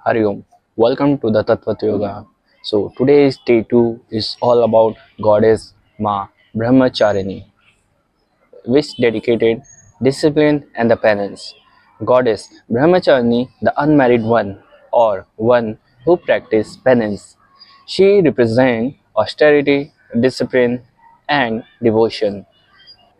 Hari Om. Welcome to the Tattvat Yoga. So today's day 2 is all about goddess Maa Brahmacharini, which dedicated discipline and the penance. Goddess Brahmacharini, the unmarried one, or one who practiced penance. She represents austerity, discipline, and devotion.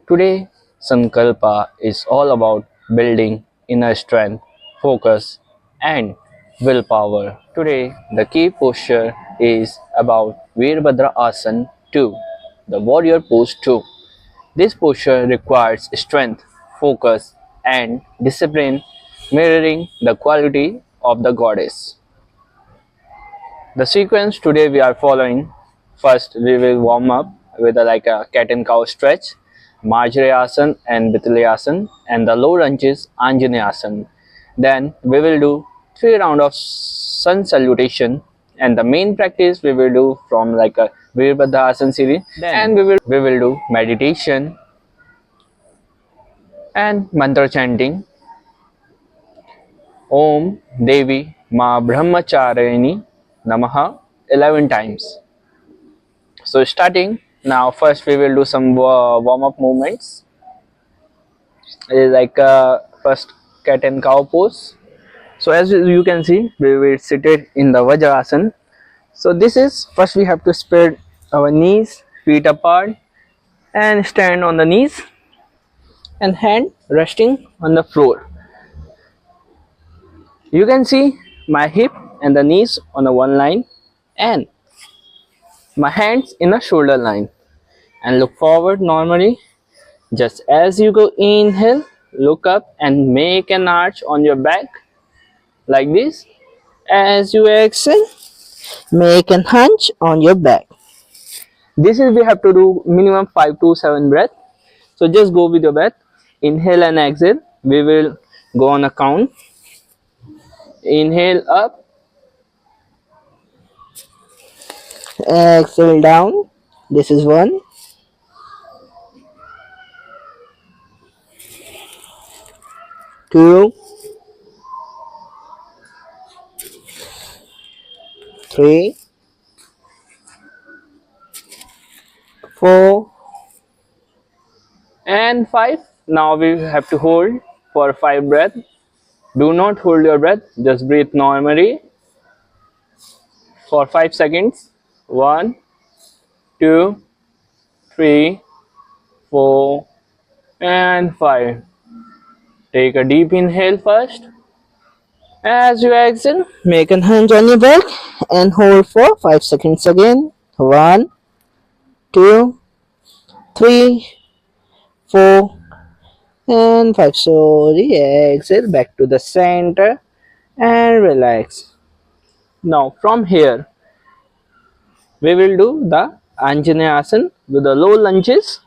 Today, Sankalpa is all about building inner strength, focus, and willpower. Today, the key posture is about Veerbhadra Asana 2, the warrior pose 2. This posture requires strength, focus, and discipline, mirroring the quality of the goddess. The sequence today we are following. First, we will warm up with a cat and cow stretch, Asana and Asana, and the low lunges Asana. Then we will do 3 rounds of sun salutation, and the main practice we will do from like a Asana series. Then and we will do meditation and mantra chanting. Om Devi Ma Brahmacharini Namaha 11 times. So starting now, first we will do some warm-up movements. It is like first cat and cow pose. So as you can see, we will sit it in the Vajrasana. So this is first we have to spread our knees, feet apart, and stand on the knees, and hand resting on the floor. You can see my hip and the knees on the one line, and my hands in the shoulder line, and look forward normally. Just as you go inhale, look up and make an arch on your back like this. As you exhale, make an hunch on your back. This is we have to do minimum 5 to 7 breaths. So just go with your breath. Inhale and exhale. We will go on a count. Inhale up. Exhale down. This is 1. 2, 3, 4, and 5. Now we have to hold for 5 breaths. Do not hold your breath, just breathe normally for 5 seconds. 1, 2, 3, 4, and 5. Take a deep inhale first. As you exhale, make a hand on your back and hold for 5 seconds again. 1, 2, 3, 4, and 5. Slowly exhale back to the center and relax. Now from here, we will do the Anjaneya Asana with the low lunges.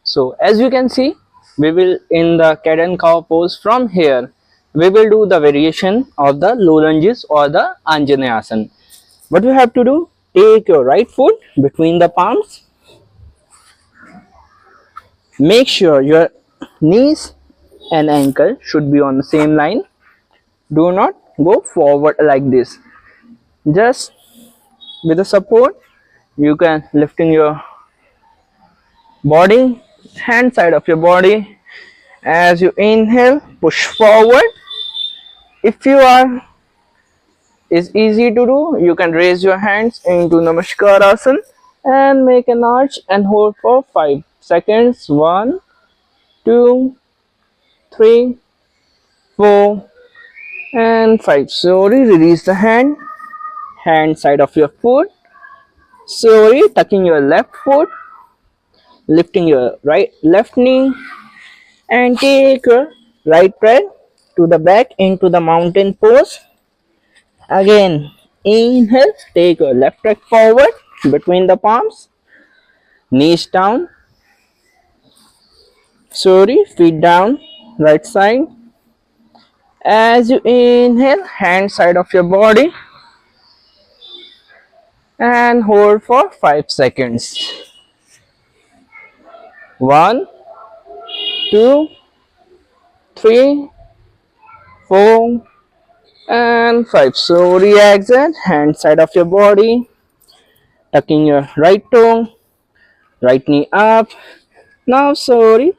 So as you can see, we will in the cat and cow pose. From here, we will do the variation of the low lunges or the Anjaneya Asana. What you have to do, take your right foot between the palms. Make sure your knees and ankle should be on the same line. Do not go forward like this. Just with the support, you can lifting your body, hand side of your body. As you inhale, push forward. If you are is easy to do, you can raise your hands into Namaskar Asana and make an arch and hold for 5 seconds. 1, 2, 3, 4, and 5. Slowly release the hand side of your foot. Slowly tucking your left foot, lifting your left knee, and take your right leg to the back into the mountain pose. Again, inhale, take your left leg forward between the palms, knees down. Slowly, feet down, right side. As you inhale, hand side of your body and hold for 5 seconds. 1, 2, 3, 4, and 5. So exhale, hand side of your body, tucking your right toe, right knee up. Now exhale,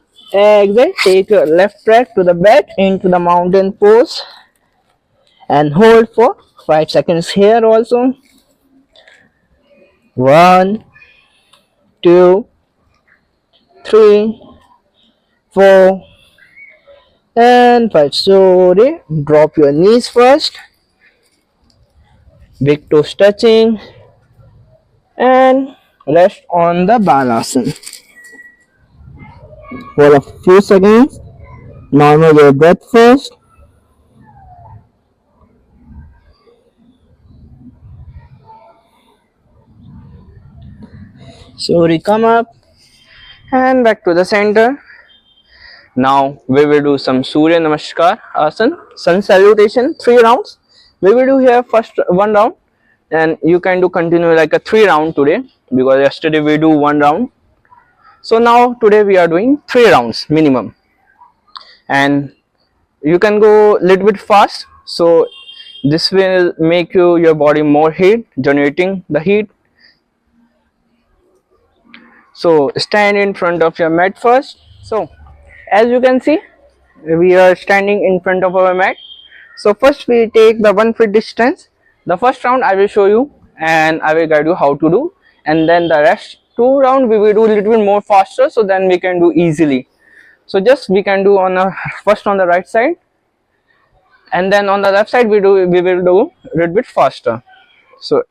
take your left leg to the bed into the mountain pose and hold for 5 seconds here also. 1, 2, 3, 4, and 5. Sorry, drop your knees first, big toes touching, and rest on the balasana for a few seconds. Normal your breath first. Sorry, come up and back to the center. Now we will do some Surya Namaskar Asana, sun salutation, 3 rounds. We will do here first 1 round, and you can do continue like a 3 round today, because yesterday we do 1 round. So now today we are doing 3 rounds minimum, and you can go little bit fast. So this will make your body more heat, generating the heat. So stand in front of your mat first. So as you can see, we are standing in front of our mat. So first we take the 1 foot distance. The first round I will show you and I will guide you how to do, and then the rest 2 round we will do a little bit more faster, so then we can do easily. So just we can do on first on the right side, and then on the left side we will do a little bit faster. So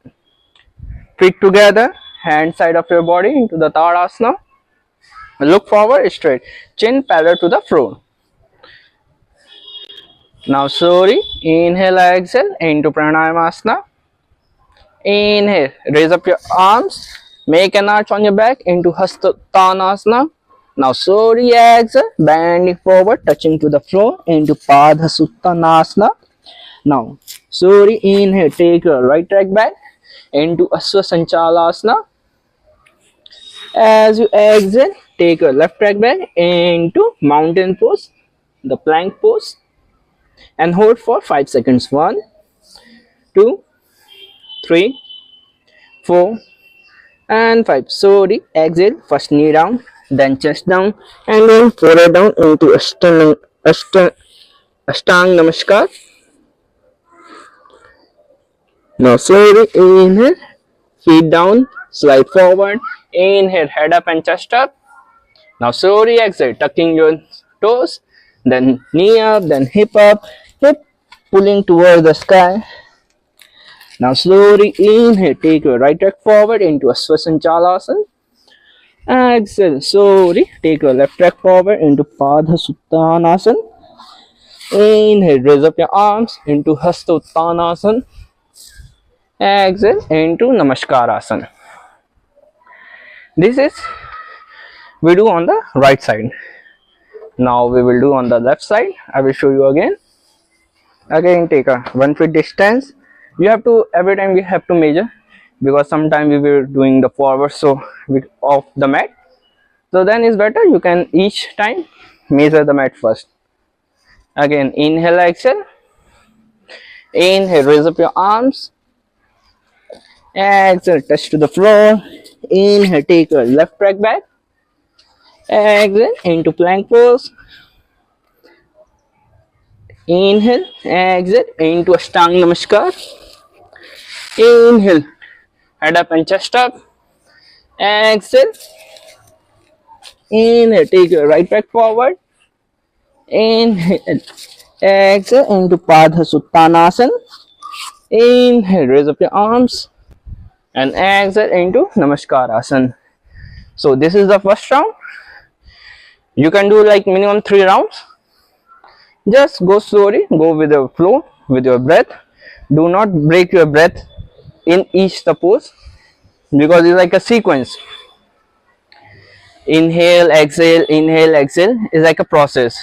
feet together, hand side of your body into the Tadasana. Look forward straight, chin parallel to the floor. Now slowly inhale, exhale into Pranayamasana. Inhale, raise up your arms, make an arch on your back into Hastattanasana. Now slowly exhale, bending forward, touching to the floor into Padhasuttanasana. Now slowly inhale, take your right leg back into Aswasanchalasana. As you exhale, take your left leg back into mountain pose, the plank pose, and hold for 5 seconds. 1, 2, 3, 4, and 5. Slowly exhale, first knee down, then chest down, and then forehead down into Ashtang Namaskar. Now slowly inhale, feet down, slide forward, inhale, head up and chest up. Now slowly exhale, tucking your toes, then knee up, then hip up, hip pulling towards the sky. Now slowly inhale, take your right leg forward into Aswasanchalasana. Exhale, slowly take your left leg forward into Padhasuttanasana. Inhale, raise up your arms into Hastottanasana. Exhale into Namaskar. This is we do on the right side. Now we will do on the left side. I will show you again. Again, take a 1 foot distance. You have to, every time we have to measure, because sometimes we were doing the forward so we off the mat. So then it's better you can each time measure the mat first. Again, inhale, exhale. Inhale, raise up your arms. Exhale, touch to the floor. Inhale, take your left leg back. Exhale into plank pose. Inhale, exhale into Ashtang Namaskar. Inhale, head up and chest up. Exhale. Inhale, take your right back forward. Inhale, exhale into Padhasuttanasana. Inhale, raise up your arms, and exhale into Namaskar. So this is the first round. You can do like minimum 3 rounds. Just go slowly, go with the flow, with your breath. Do not break your breath in each the pose, because it's like a sequence. Inhale, exhale is like a process.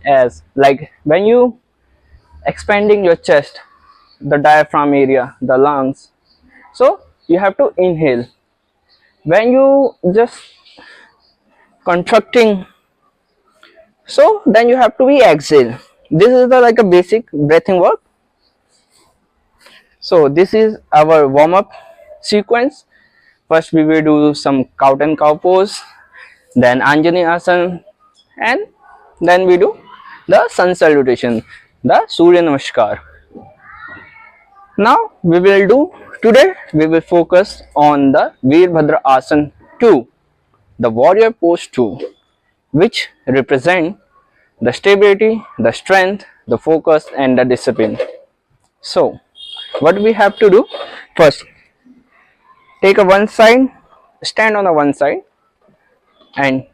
As like when you expanding your chest, the diaphragm area, the lungs, so you have to inhale. When you just contracting, so then you have to be exhale. This is the like a basic breathing work. So this is our warm-up sequence. First we will do some cow and cow pose, then Anjani Asana, and then we do the sun salutation, the Surya Namaskar. Now we will focus on the Veerbhadra Asana 2, the warrior pose 2, which represent the stability, the strength, the focus and the discipline. So what we have to do? First, take a one side, stand on a one side and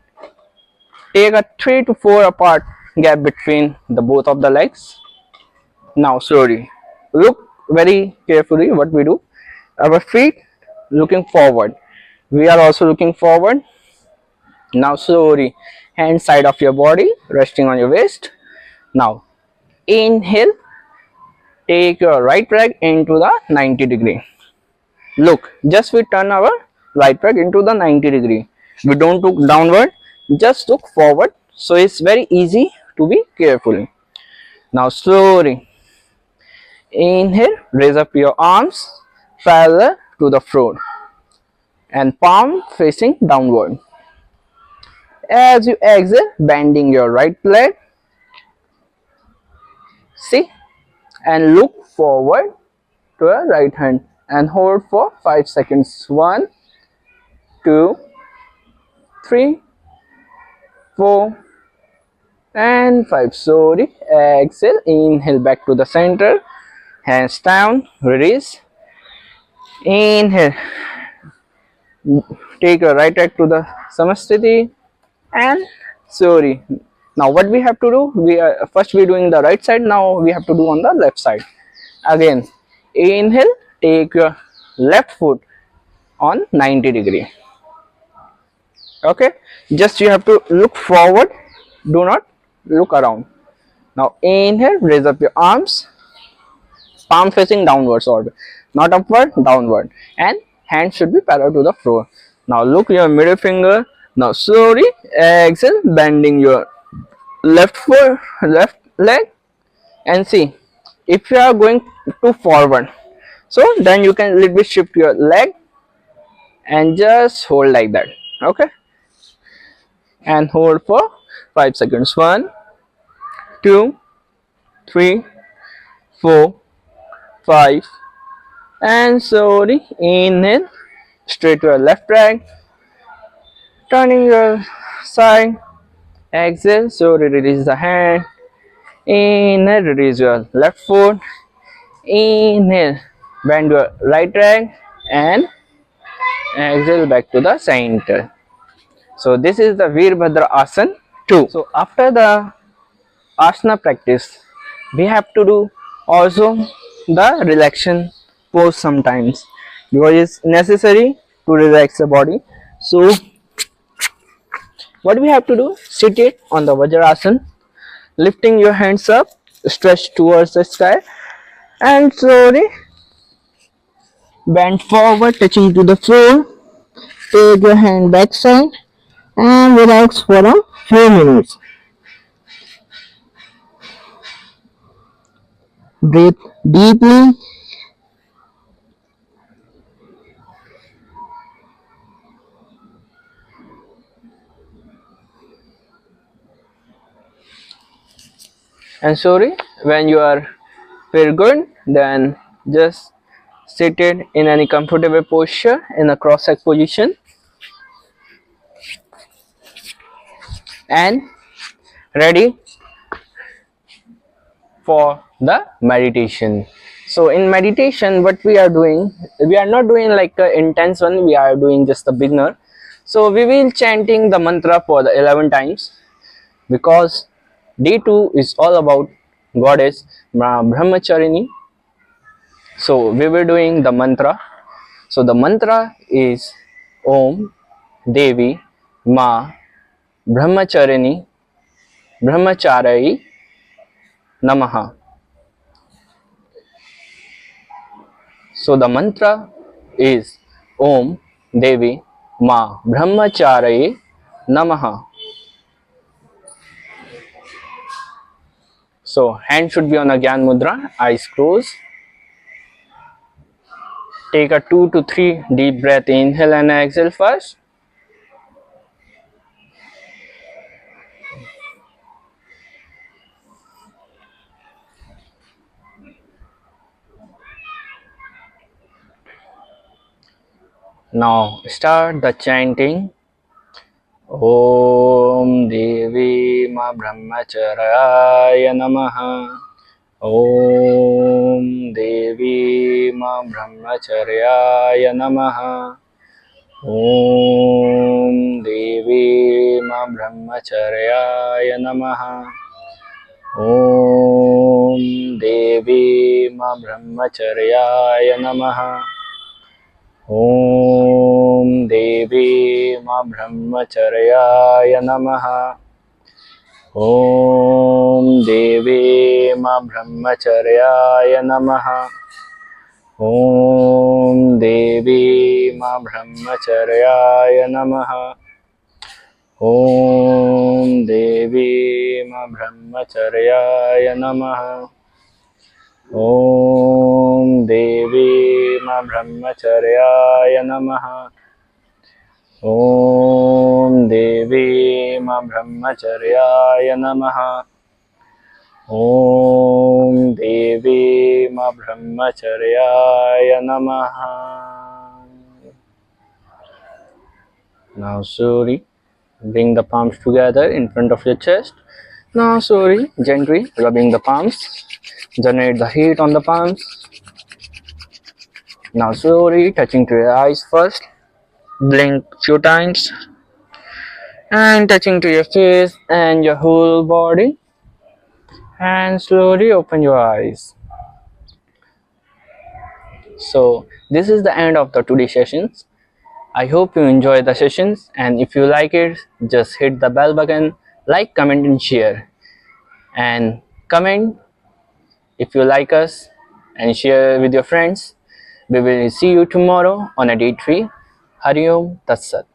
take a 3 to 4 apart gap between the both of the legs. Now slowly look very carefully what we do. Our feet looking forward, we are also looking forward. Now slowly hand side of your body resting on your waist. Now inhale, take your right leg into the 90-degree. Look, just we turn our right leg into the 90-degree. We don't look downward, just look forward. So it's very easy to be careful. Now slowly inhale, raise up your arms parallel to the floor and palm facing downward. As you exhale, bending your right leg, see, and look forward to your right hand and hold for 5 seconds. 1, 2, 3, 4 and 5. Slowly exhale, inhale back to the center, hands down, release, inhale, take your right leg to the Samasthiti and slowly. Now what we have to do, first we doing the right side, now we have to do on the left side. Again, inhale, take your left foot on 90-degree. Okay, just you have to look forward, do not look around. Now inhale, raise up your arms, palm facing downwards or not upward, downward, and hands should be parallel to the floor. Now look your middle finger. Now slowly exhale, bending your left foot, left leg, and see if you are going to forward, so then you can little bit shift your leg and just hold like that. Okay, and hold for 5 seconds. 1, 2, 3, 4, 5 and slowly inhale, straight to your left leg, turning your side, exhale, slowly release the hand, inhale, release your left foot, inhale, bend your right leg and exhale back to the center. So this is the Veerbhadra Asana 2. So after the asana practice, we have to do also the relaxation pose sometimes, because it's necessary to relax the body. So what we have to do, sit it on the Vajrasana, lifting your hands up, stretch towards the sky and slowly bend forward, touching to the floor. Take your hand back side and relax for a few minutes. Breathe deeply and slowly when you are feel good, then just seated in any comfortable posture in a cross-legged position and ready for the meditation. So in meditation, what we are doing, we are not doing like an intense one, we are doing just a beginner. So we will chanting the mantra for the 11 times, because day 2 is all about goddess Brahmacharini. So we were doing the mantra. So the mantra is Om Devi Ma Brahmacharini Brahmacharayi Namaha. So the mantra is Om Devi Ma Brahmacharayi Namaha. So hand should be on a Gyan Mudra, eyes closed. Take a 2 to 3 deep breath, inhale and exhale first. Now start the chanting. Om Devi Ma Brahmacharaya Namaha. Om Devi Ma Brahmacharyaya Namaha. Om Devi Ma Brahmacharyaya Namaha. Om Devi Ma Brahmacharyaya Namaha. Om Devi Ma Brahmacharyaya Namaha. Om Devi Ma Brahmacharyaya Namaha. Om Devi Ma Brahmacharyaya Namaha. Om Devi Ma Brahmacharyaya Namaha. Om Devi Ma Brahmacharyaya Namaha. Om Devi Ma Brahmacharyaya Namaha. Om Devi Ma Brahmacharyaya Namaha. Now slowly bring the palms together in front of your chest. Now slowly, gently rubbing the palms. Generate the heat on the palms. Now slowly touching to your eyes first. Blink few times. And touching to your face and your whole body. And slowly open your eyes. So this is the end of the today's sessions. I hope you enjoy the sessions, and if you like it, just hit the bell button, like, comment and share. And comment if you like us and share with your friends. We will see you tomorrow on a day 3. Hari Om Tat Sat.